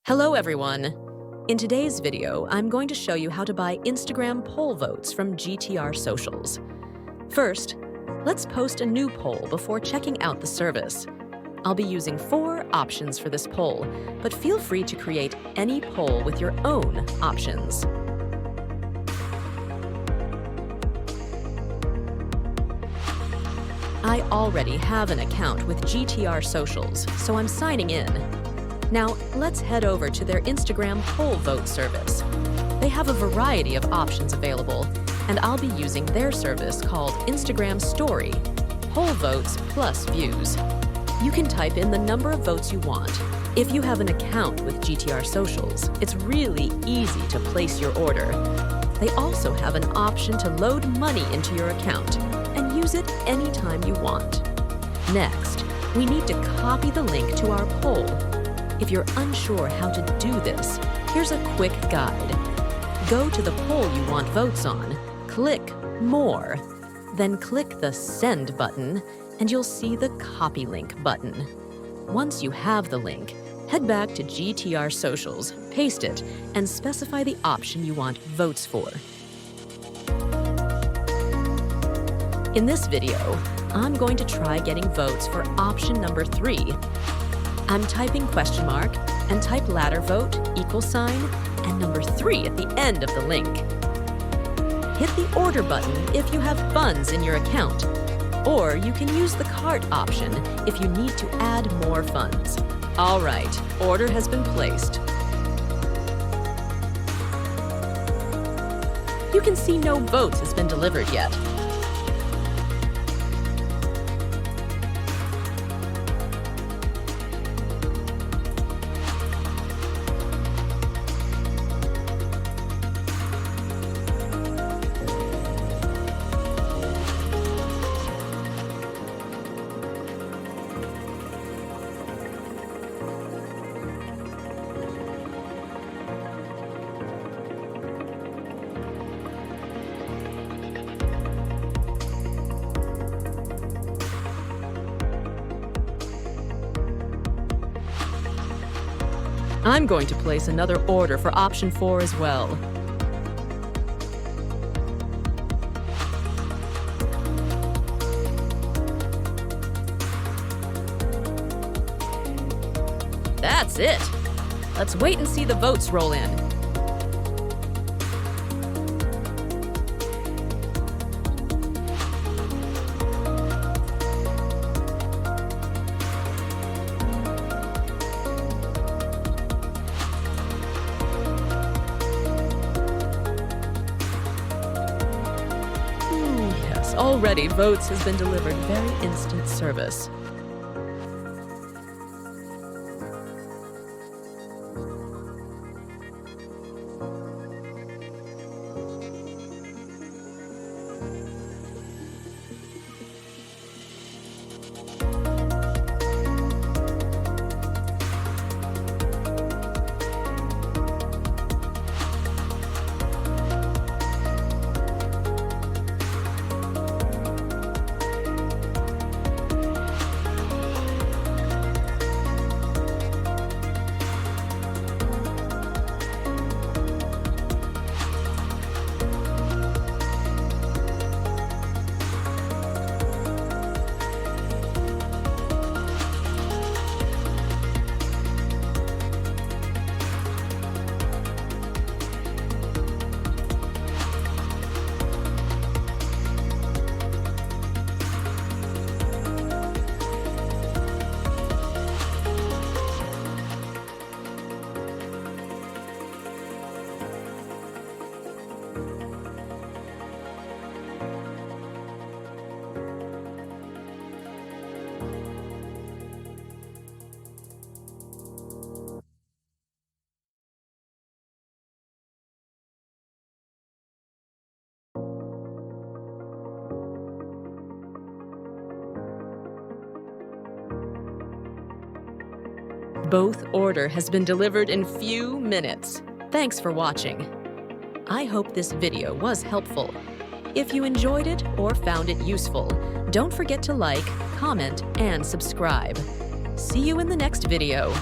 Hello everyone! In today's video, I'm going to show you how to buy Instagram poll votes from GTRSocials. First, let's post a new poll before checking out the service. I'll be using 4 options for this poll, but feel free to create any poll with your own options. I already have an account with GTRSocials, so I'm signing in. Now, let's head over to their Instagram poll vote service. They have a variety of options available, and I'll be using their service called Instagram Story, poll votes plus views. You can type in the number of votes you want. If you have an account with GTRSocials, it's really easy to place your order. They also have an option to load money into your account and use it anytime you want. Next, we need to copy the link to our poll. If you're unsure how to do this, here's a quick guide. Go to the poll you want votes on, click More, then click the Send button, and you'll see the Copy Link button. Once you have the link, head back to GTRSocials, paste it, and specify the option you want votes for. In this video, I'm going to try getting votes for option number 3. I'm typing question mark and type ladder vote, $, and number 3 at the end of the link. Hit the order button if you have funds in your account, or you can use the cart option if you need to add more funds. All right, order has been placed. You can see no votes has been delivered yet. I'm going to place another order for option 4 as well. That's it! Let's wait and see the votes roll in. Already, votes has been delivered very instant service. Both order has been delivered in few minutes. Thanks for watching. I hope this video was helpful. If you enjoyed it or found it useful, don't forget to like, comment, and subscribe. See you in the next video.